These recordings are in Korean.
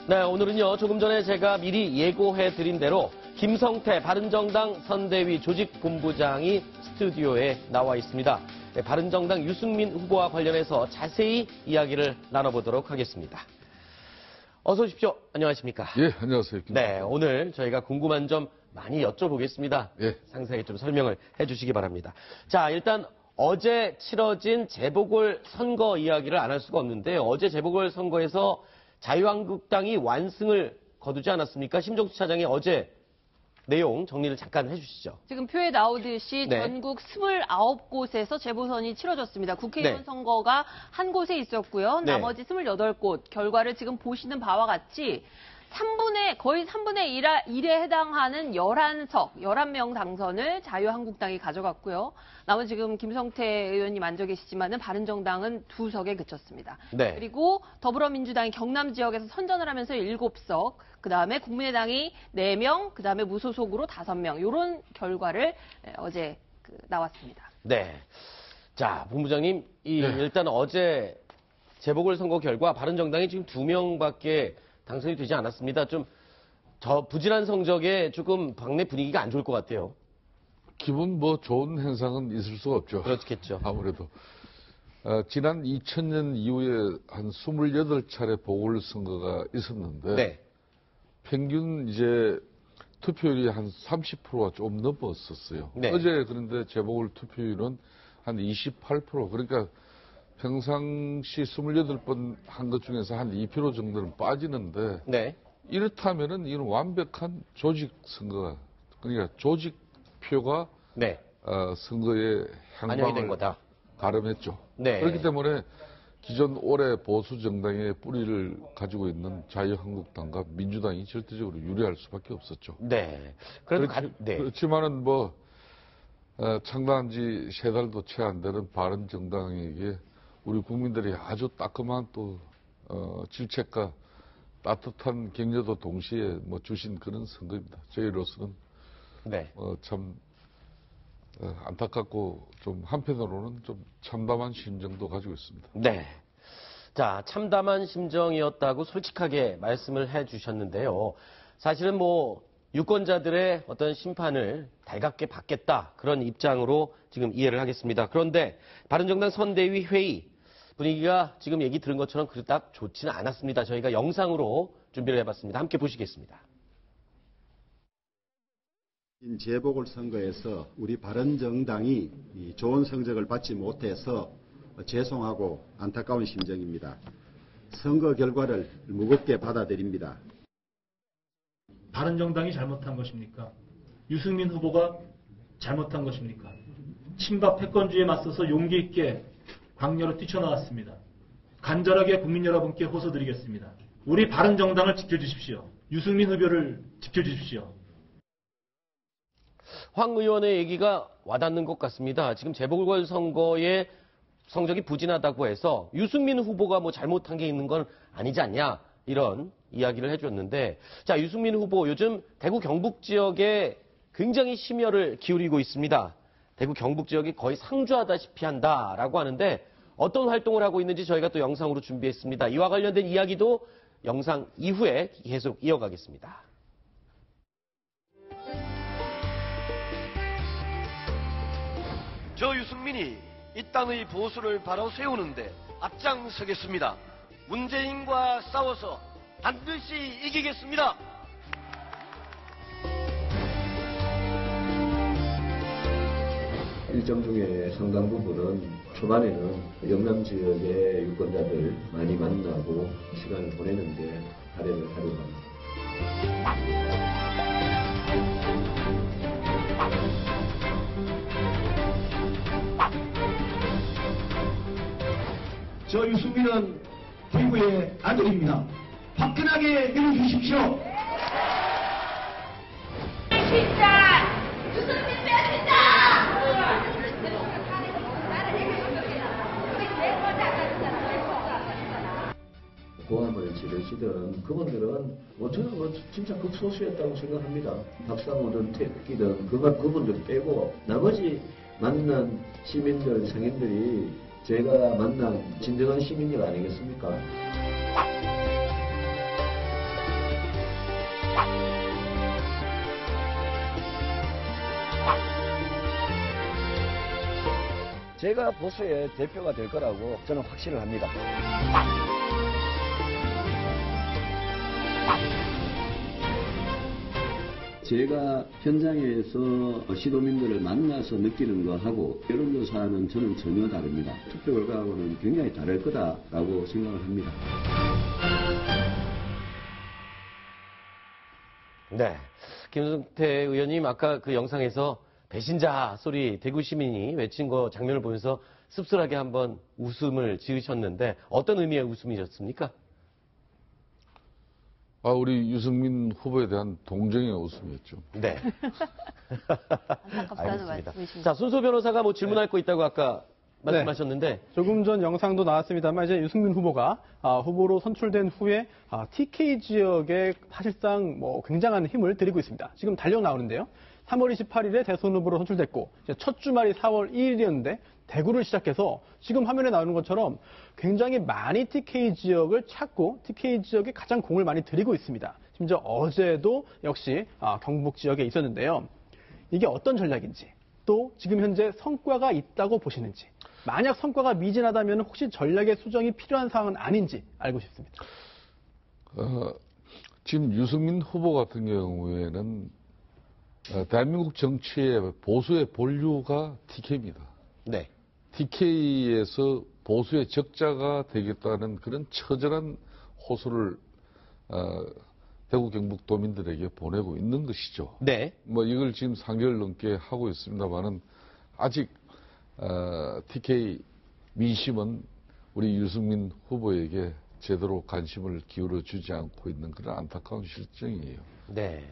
네, 오늘은요, 조금 전에 제가 미리 예고해드린 대로 김성태 바른정당 선대위 조직본부장이 스튜디오에 나와 있습니다. 네, 바른정당 유승민 후보와 관련해서 자세히 이야기를 나눠보도록 하겠습니다. 어서 오십시오. 안녕하십니까? 예, 안녕하세요. 네, 오늘 저희가 궁금한 점 많이 여쭤보겠습니다. 예. 상세하게 좀 설명을 해주시기 바랍니다. 자, 일단 어제 치러진 재보궐선거 이야기를 안 할 수가 없는데 어제 재보궐선거에서 자유한국당이 완승을 거두지 않았습니까? 심정수 차장이 어제 내용 정리를 잠깐 해주시죠. 지금 표에 나오듯이 네. 전국 29곳에서 재보선이 치러졌습니다. 국회의원 네. 선거가 한 곳에 있었고요. 네. 나머지 28곳 결과를 지금 보시는 바와 같이 거의 3분의 1에 해당하는 11명 당선을 자유한국당이 가져갔고요. 나머지 지금 김성태 의원님 앉아 계시지만은 바른정당은 2석에 그쳤습니다. 네. 그리고 더불어민주당이 경남 지역에서 선전을 하면서 7석, 그 다음에 국민의당이 4명, 그 다음에 무소속으로 5명, 이런 결과를 어제 나왔습니다. 네. 자, 본부장님, 일단 어제 재보궐선거 결과 바른정당이 지금 2명밖에 당선이 되지 않았습니다. 좀 부진한 성적에 조금 당내 분위기가 안 좋을 것 같아요. 기분 좋은 현상은 있을 수가 없죠. 그렇겠죠. 아무래도. 지난 2000년 이후에 한 28차례 보궐선거가 있었는데 네. 평균 이제 투표율이 한 30%가 좀 넘었었어요. 네. 어제 그런데 재보궐 투표율은 한 28%. 그러니까 평상시 28번 한 것 중에서 한 2% 정도는 빠지는데 네. 이렇다면은 이건 완벽한 조직 선거가 그러니까 조직표가 네. 선거의 반영이 된 향방을 거다. 가름했죠. 네. 그렇기 때문에 기존 올해 보수 정당의 뿌리를 가지고 있는 자유한국당과 민주당이 절대적으로 유리할 수밖에 없었죠. 네. 그래도 그렇지만은 창당한 지 3달도 채 안 되는 바른정당에게 우리 국민들이 아주 따끔한 질책과 따뜻한 격려도 동시에 주신 그런 선거입니다. 저희로서는 네. 참 안타깝고 좀 한편으로는 좀 참담한 심정도 가지고 있습니다. 네. 자, 참담한 심정이었다고 솔직하게 말씀을 해주셨는데요. 사실은 유권자들의 어떤 심판을 달갑게 받겠다 그런 입장으로 지금 이해를 하겠습니다. 그런데 바른정당 선대위 회의 분위기가 지금 얘기 들은 것처럼 그닥 좋지는 않았습니다. 저희가 영상으로 준비를 해봤습니다. 함께 보시겠습니다. 재보궐선거에서 우리 바른정당이 좋은 성적을 받지 못해서 죄송하고 안타까운 심정입니다. 선거 결과를 무겁게 받아들입니다. 바른정당이 잘못한 것입니까? 유승민 후보가 잘못한 것입니까? 친박 패권주의에 맞서서 용기 있게 광야로 뛰쳐나왔습니다. 간절하게 국민 여러분께 호소드리겠습니다. 우리 바른정당을 지켜주십시오. 유승민 후보를 지켜주십시오. 황 의원의 얘기가 와닿는 것 같습니다. 지금 재보궐선거의 성적이 부진하다고 해서 유승민 후보가 잘못한 게 있는 건 아니지 않냐 이런 이야기를 해줬는데 자 유승민 후보 요즘 대구 경북 지역에 굉장히 심혈을 기울이고 있습니다. 대구 경북 지역이 거의 상주하다시피 한다라고 하는데 어떤 활동을 하고 있는지 저희가 또 영상으로 준비했습니다. 이와 관련된 이야기도 영상 이후에 계속 이어가겠습니다. 저 유승민이 이 땅의 보수를 바로 세우는데 앞장서겠습니다. 문재인과 싸워서 반드시 이기겠습니다. 일정 중에 상당 부분은 초반에는 영남 지역의 유권자들 많이 만나고 시간을 보내는데 할애를 하려고 합니다. 저 유승민은 대구의 아들입니다. 화끈하게 밀어주십시오. 고함을 지르시던 그분들은 저는 진짜 극소수였다고 생각합니다. 박상호든 태극기든 그분들 빼고 나머지 만난 시민들, 상인들이 제가 만난 진정한 시민들 아니겠습니까? 제가 보수의 대표가 될 거라고 저는 확신을 합니다. 제가 현장에서 시도민들을 만나서 느끼는 거하고 여론조사는 저는 전혀 다릅니다. 투표 결과하고는 굉장히 다를 거다라고 생각을 합니다. 네. 김성태 의원님 아까 그 영상에서 배신자 소리 대구 시민이 외친 거 장면을 보면서 씁쓸하게 한번 웃음을 지으셨는데 어떤 의미의 웃음이셨습니까? 우리 유승민 후보에 대한 동정의 웃음이었죠. 네. 안타깝다는 알겠습니다. 말씀이십니다. 자, 손소 변호사가 뭐 질문할 거 있다고 아까 말씀하셨는데 조금 전 영상도 나왔습니다만 이제 유승민 후보가 후보로 선출된 후에 TK 지역에 사실상 뭐 굉장한 힘을 들이고 있습니다. 지금 달력 나오는데요. 3월 28일에 대선 후보로 선출됐고 첫 주말이 4월 2일이었는데 대구를 시작해서 지금 화면에 나오는 것처럼 굉장히 많이 TK 지역을 찾고 TK 지역에 가장 공을 많이 들이고 있습니다. 심지어 어제도 역시 경북 지역에 있었는데요. 이게 어떤 전략인지 또 지금 현재 성과가 있다고 보시는지 만약 성과가 미진하다면 혹시 전략의 수정이 필요한 상황은 아닌지 알고 싶습니다. 지금 유승민 후보 같은 경우에는 대한민국 정치의 보수의 본류가 TK입니다. 네. TK에서 보수의 적자가 되겠다는 그런 처절한 호소를 대구 경북 도민들에게 보내고 있는 것이죠. 네. 뭐 이걸 지금 3개월 넘게 하고 있습니다만은 아직 TK 민심은 우리 유승민 후보에게 제대로 관심을 기울여 주지 않고 있는 그런 안타까운 실정이에요. 네.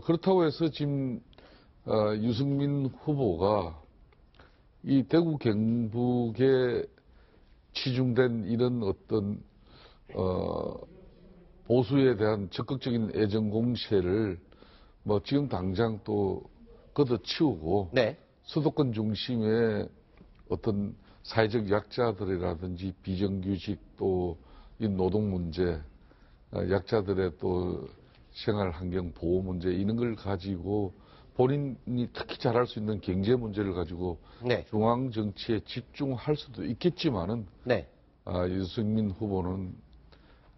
그렇다고 해서 지금 유승민 후보가 이 대구 경북에 치중된 이런 어떤 보수에 대한 적극적인 애정 공세를 뭐 지금 당장 또 걷어치우고 네. 수도권 중심의 어떤 사회적 약자들이라든지 비정규직 또 이 노동 문제, 약자들의 또 생활 환경 보호 문제 이런 걸 가지고 본인이 특히 잘할 수 있는 경제 문제를 가지고 네. 중앙 정치에 집중할 수도 있겠지만은 네. 유승민 후보는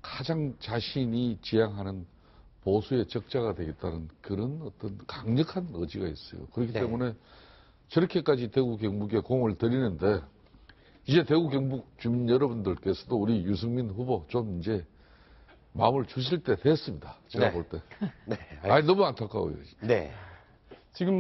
가장 자신이 지향하는 보수의 적자가 되겠다는 그런 어떤 강력한 의지가 있어요. 그렇기 네. 때문에 저렇게까지 대구 경북에 공을 들이는데 이제 대구 경북 주민 여러분들께서도 우리 유승민 후보 좀 이제 마음을 주실 때 됐습니다. 제가 네. 볼 때. 네. 너무 안타까워요. 네. 지금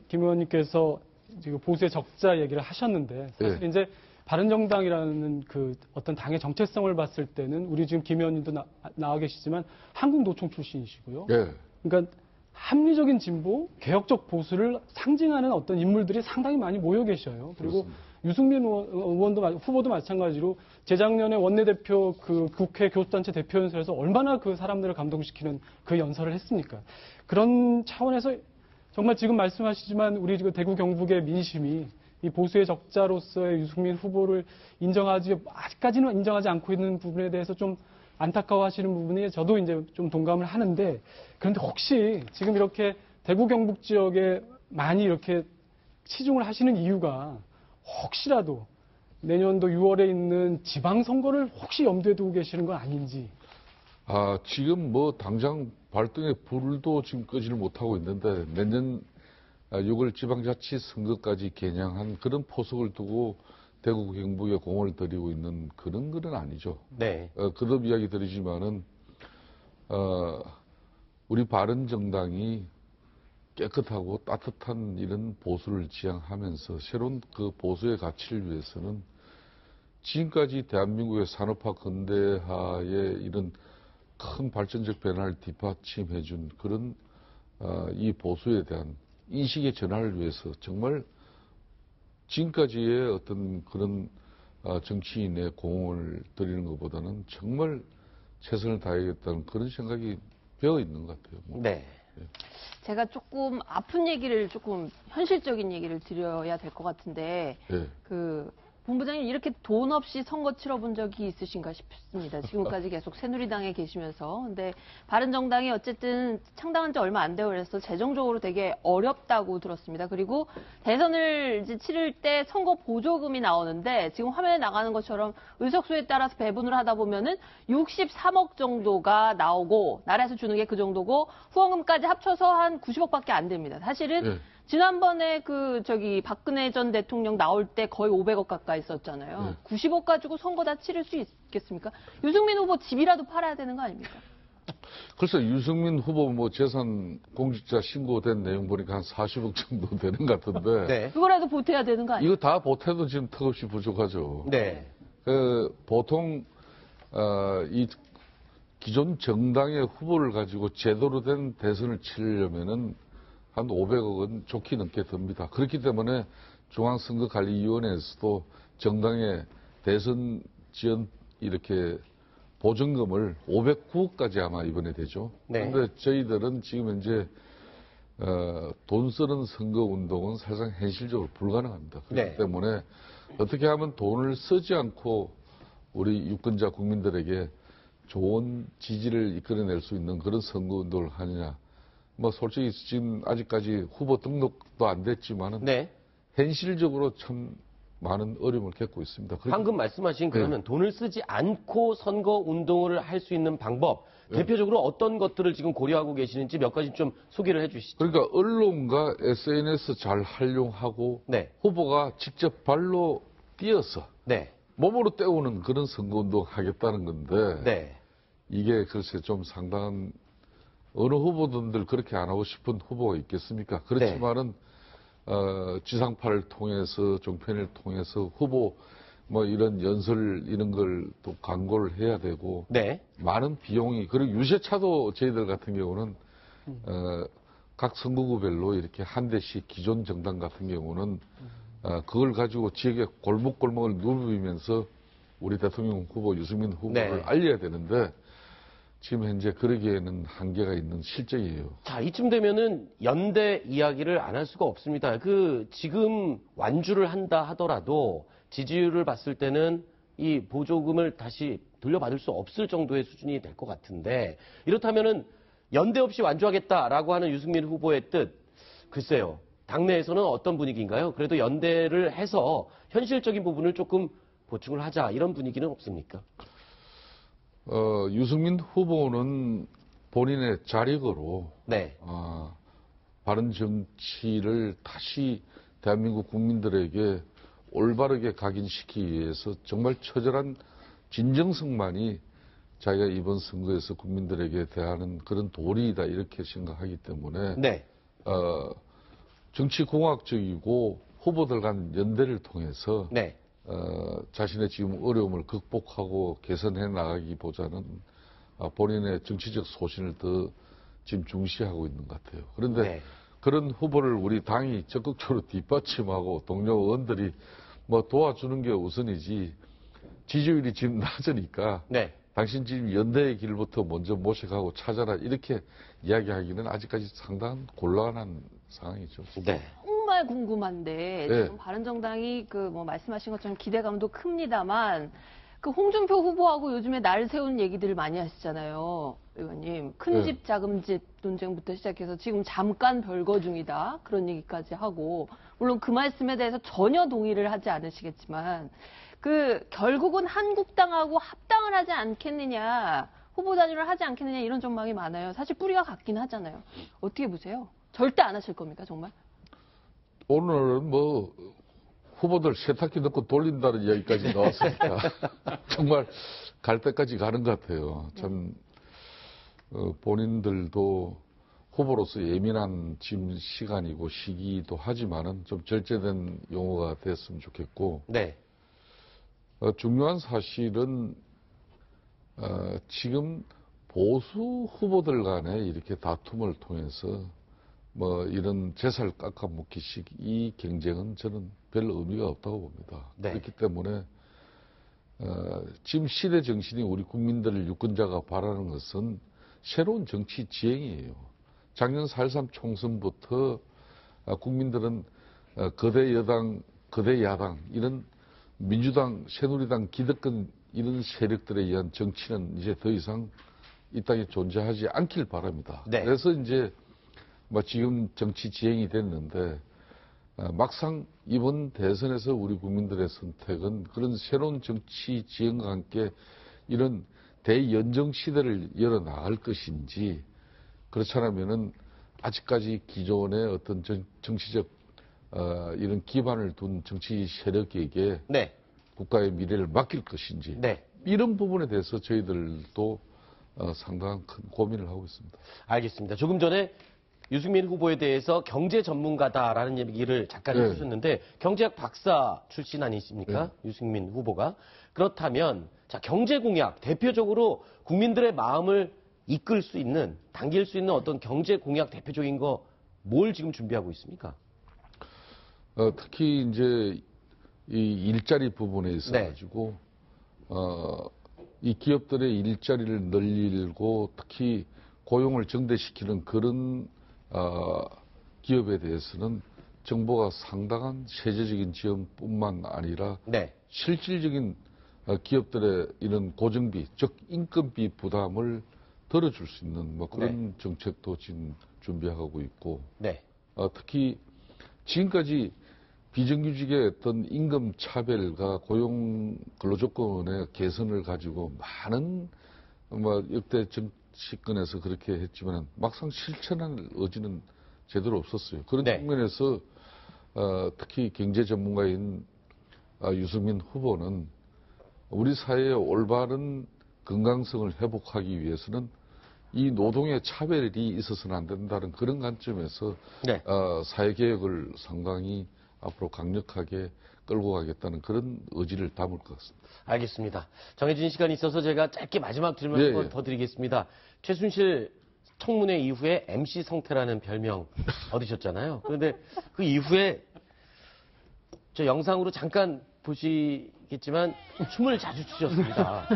김 의원님께서 지금 보수의 적자 얘기를 하셨는데 사실 네. 이제 바른정당이라는 그 어떤 당의 정체성을 봤을 때는 우리 지금 김 의원님도 나와 계시지만 한국노총 출신이시고요. 네. 그러니까 합리적인 진보, 개혁적 보수를 상징하는 어떤 인물들이 상당히 많이 모여 계셔요. 그리고 그렇습니다. 유승민 후보도 마찬가지로 재작년에 원내대표 그 국회 교수단체 대표 연설에서 얼마나 그 사람들을 감동시키는 그 연설을 했습니까? 그런 차원에서 정말 지금 말씀하시지만 우리 대구 경북의 민심이 이 보수의 적자로서의 유승민 후보를 아직까지는 인정하지 않고 있는 부분에 대해서 좀 안타까워하시는 부분에 저도 이제 좀 동감을 하는데 그런데 혹시 지금 이렇게 대구 경북 지역에 많이 이렇게 치중을 하시는 이유가 혹시라도 내년도 6월에 있는 지방선거를 혹시 염두에 두고 계시는 건 아닌지. 지금 뭐 당장 발등에 불도 지금 끄지를 못하고 있는데 내년 6월 지방자치 선거까지 겨냥한 그런 포석을 두고 대구 경북에 공을 들이고 있는 그런 건 아니죠. 네. 거듭 이야기 드리지만은 우리 바른정당이 깨끗하고 따뜻한 이런 보수를 지향하면서 새로운 그 보수의 가치를 위해서는 지금까지 대한민국의 산업화 근대화의 이런 큰 발전적 변화를 뒷받침해준 그런 이 보수에 대한 인식의 전환을 위해서 정말 지금까지의 어떤 그런 정치인의 공을 들이는 것보다는 정말 최선을 다하겠다는 그런 생각이 배어 있는 것 같아요. 네. 제가 조금 아픈 얘기를 조금 현실적인 얘기를 드려야 될 것 같은데 네. 그 본부장님 이렇게 돈 없이 선거 치러본 적이 있으신가 싶습니다. 지금까지 계속 새누리당에 계시면서. 근데 바른정당이 어쨌든 창당한 지 얼마 안 되고 그래서 재정적으로 되게 어렵다고 들었습니다. 그리고 대선을 이제 치를 때 선거 보조금이 나오는데 지금 화면에 나가는 것처럼 의석수에 따라서 배분을 하다 보면은 63억 정도가 나오고 나라에서 주는 게 그 정도고 후원금까지 합쳐서 한 90억밖에 안 됩니다. 사실은 네. 지난번에 박근혜 전 대통령 나올 때 거의 500억 가까이 썼잖아요. 네. 90억 가지고 선거 다 치를 수 있겠습니까? 유승민 후보 집이라도 팔아야 되는 거 아닙니까? 글쎄, 유승민 후보 뭐 재산 공직자 신고된 내용 보니까 한 40억 정도 되는 것 같은데. 네. 그거라도 보태야 되는 거 아니에요? 이거 다 보태도 지금 턱없이 부족하죠. 네. 보통, 이 기존 정당의 후보를 가지고 제대로 된 대선을 치려면은 한 500억은 좋게 넘게 듭니다. 그렇기 때문에 중앙선거관리위원회에서도 정당의 대선 지원 이렇게 보증금을 509억까지 아마 이번에 되죠. 네. 그런데 저희들은 지금 현재 돈 쓰는 선거 운동은 사실상 현실적으로 불가능합니다. 그렇기 네. 때문에 어떻게 하면 돈을 쓰지 않고 우리 유권자 국민들에게 좋은 지지를 이끌어낼 수 있는 그런 선거 운동을 하느냐. 뭐 솔직히 지금 아직까지 후보 등록도 안 됐지만은 네. 현실적으로 참 많은 어려움을 겪고 있습니다. 방금 말씀하신 그러면 돈을 쓰지 않고 선거 운동을 할 수 있는 방법, 대표적으로 어떤 것들을 지금 고려하고 계시는지 몇 가지 좀 소개를 해 주시죠. 그러니까 언론과 SNS 잘 활용하고 네. 후보가 직접 발로 뛰어서 네. 몸으로 때우는 그런 선거 운동 하겠다는 건데 네. 이게 글쎄 좀 상당한 어느 후보들 그렇게 안 하고 싶은 후보가 있겠습니까? 그렇지만은 지상파를 통해서 종편을 통해서 후보 뭐 이런 연설 이런 걸 또 광고를 해야 되고 네. 많은 비용이 그리고 유세차도 저희들 같은 경우는 각 선거구별로 이렇게 한 대씩 기존 정당 같은 경우는 그걸 가지고 지역의 골목골목을 누비면서 우리 대통령 후보 유승민 후보를 네. 알려야 되는데 지금 현재 그러기에는 한계가 있는 실정이에요. 자, 이쯤 되면은 연대 이야기를 안 할 수가 없습니다. 지금 완주를 한다 하더라도 지지율을 봤을 때는 이 보조금을 다시 돌려받을 수 없을 정도의 수준이 될 것 같은데 이렇다면은 연대 없이 완주하겠다라고 하는 유승민 후보의 뜻, 글쎄요. 당내에서는 어떤 분위기인가요? 그래도 연대를 해서 현실적인 부분을 조금 보충을 하자 이런 분위기는 없습니까? 유승민 후보는 본인의 자력으로 네. 바른 정치를 다시 대한민국 국민들에게 올바르게 각인시키기 위해서 정말 처절한 진정성만이 자기가 이번 선거에서 국민들에게 대하는 그런 도리이다 이렇게 생각하기 때문에 네. 정치공학적이고 후보들 간 연대를 통해서 네. 자신의 지금 어려움을 극복하고 개선해 나가기보다는 본인의 정치적 소신을 더 지금 중시하고 있는 것 같아요. 그런데 네. 그런 후보를 우리 당이 적극적으로 뒷받침하고 동료 의원들이 뭐 도와주는 게 우선이지 지지율이 지금 낮으니까 네. 당신 지금 연대의 길부터 먼저 모셔가고 찾아라 이렇게 이야기하기는 아직까지 상당한 곤란한 상황이죠. 네. 정말 궁금한데 네. 지금 바른정당이 말씀하신 것처럼 기대감도 큽니다만 홍준표 후보하고 요즘에 날 세우는 얘기들을 많이 하시잖아요, 의원님. 큰 네. 집, 작은 집 논쟁부터 시작해서 지금 잠깐 별거 중이다 그런 얘기까지 하고 물론 그 말씀에 대해서 전혀 동의를 하지 않으시겠지만 결국은 한국당하고 합당을 하지 않겠느냐, 후보 단일화를 하지 않겠느냐 이런 전망이 많아요. 사실 뿌리가 같긴 하잖아요. 어떻게 보세요? 절대 안 하실 겁니까, 정말? 오늘은 후보들 세탁기 넣고 돌린다는 이야기까지 나왔으니까 정말 갈 때까지 가는 것 같아요. 참 본인들도 후보로서 예민한 지금 시간이고 시기도 하지만은 좀 절제된 용어가 됐으면 좋겠고 네. 중요한 사실은 지금 보수 후보들 간에 이렇게 다툼을 통해서 이런 재살 깎아먹기식 이 경쟁은 저는 별 의미가 없다고 봅니다. 네. 그렇기 때문에 지금 시대 정신이 우리 국민들 유권자가 바라는 것은 새로운 정치 지행이에요. 작년 4.13 총선부터 국민들은 거대 여당, 거대 야당 이런 민주당, 새누리당, 기득권 이런 세력들에 의한 정치는 이제 더 이상 이 땅에 존재하지 않길 바랍니다. 네. 그래서 이제 뭐 지금 정치 지행이 됐는데 막상 이번 대선에서 우리 국민들의 선택은 그런 새로운 정치 지행과 함께 이런 대연정 시대를 열어나갈 것인지 그렇지 않으면은 아직까지 기존의 어떤 정치적 이런 기반을 둔 정치 세력에게 네. 국가의 미래를 맡길 것인지 네. 이런 부분에 대해서 저희들도 상당한 큰 고민을 하고 있습니다. 알겠습니다. 조금 전에 유승민 후보에 대해서 경제 전문가다라는 얘기를 잠깐 네. 해주셨는데 경제학 박사 출신 아니십니까? 유승민 후보가. 그렇다면 자, 경제 공약 대표적으로 국민들의 마음을 이끌 수 있는 당길 수 있는 어떤 경제 공약 대표적인 거 뭘 지금 준비하고 있습니까? 특히 이제 이 일자리 부분에 있어가지고 이 기업들의 일자리를 늘리고 특히 고용을 정대시키는 그런 기업에 대해서는 정부가 상당한 세제적인 지원뿐만 아니라 네. 실질적인 기업들의 이런 고정비, 즉 인건비 부담을 덜어줄 수 있는 뭐 그런 정책도 지금 준비하고 있고 네. 특히 지금까지 비정규직의 어떤 임금 차별과 고용 근로조건의 개선을 가지고 많은 뭐 역대 정치권에서 그렇게 했지만 막상 실천할 의지는 제대로 없었어요. 그런 측면에서 특히 경제 전문가인 유승민 후보는 우리 사회의 올바른 건강성을 회복하기 위해서는 이 노동의 차별이 있어서는 안 된다는 그런 관점에서 사회개혁을 상당히 앞으로 강력하게 끌고 가겠다는 그런 의지를 담을 것 같습니다. 알겠습니다. 정해진 시간이 있어서 제가 짧게 마지막 질문 한 번 더 드리겠습니다. 최순실 청문회 이후에 MC 성태라는 별명 얻으셨잖아요. 그런데 그 이후에 저 영상으로 잠깐 보시겠지만 춤을 자주 추셨습니다.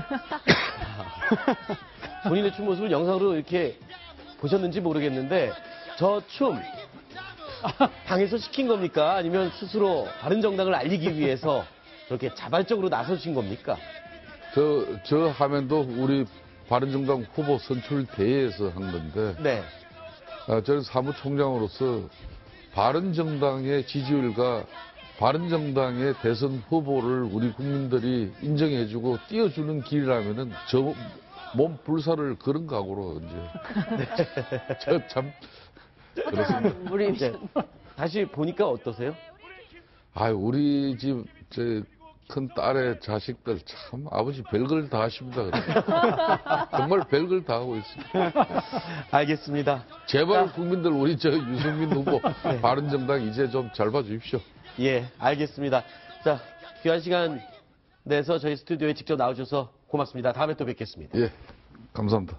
본인의 춤 모습을 영상으로 이렇게 보셨는지 모르겠는데 저 춤 당에서 시킨 겁니까? 아니면 스스로 바른정당을 알리기 위해서 그렇게 자발적으로 나서신 겁니까? 저 화면도 우리 바른정당 후보 선출 대회에서 한 건데 저는 사무총장으로서 바른정당의 지지율과 바른정당의 대선 후보를 우리 국민들이 인정해주고 띄워주는 길이라면은 저 몸 불사를 그런 각오로 이제 저 참 그렇습니다. 다시 보니까 어떠세요? 우리 집 큰 딸의 자식들 참 아버지 별걸 다 하십니다. 정말 별걸 다 하고 있습니다. 알겠습니다. 제발 국민들 우리 유승민 후보 바른정당 이제 좀 잘 봐주십시오. 예, 알겠습니다. 자, 귀한 시간 내서 저희 스튜디오에 직접 나오셔서 고맙습니다. 다음에 또 뵙겠습니다. 예, 감사합니다.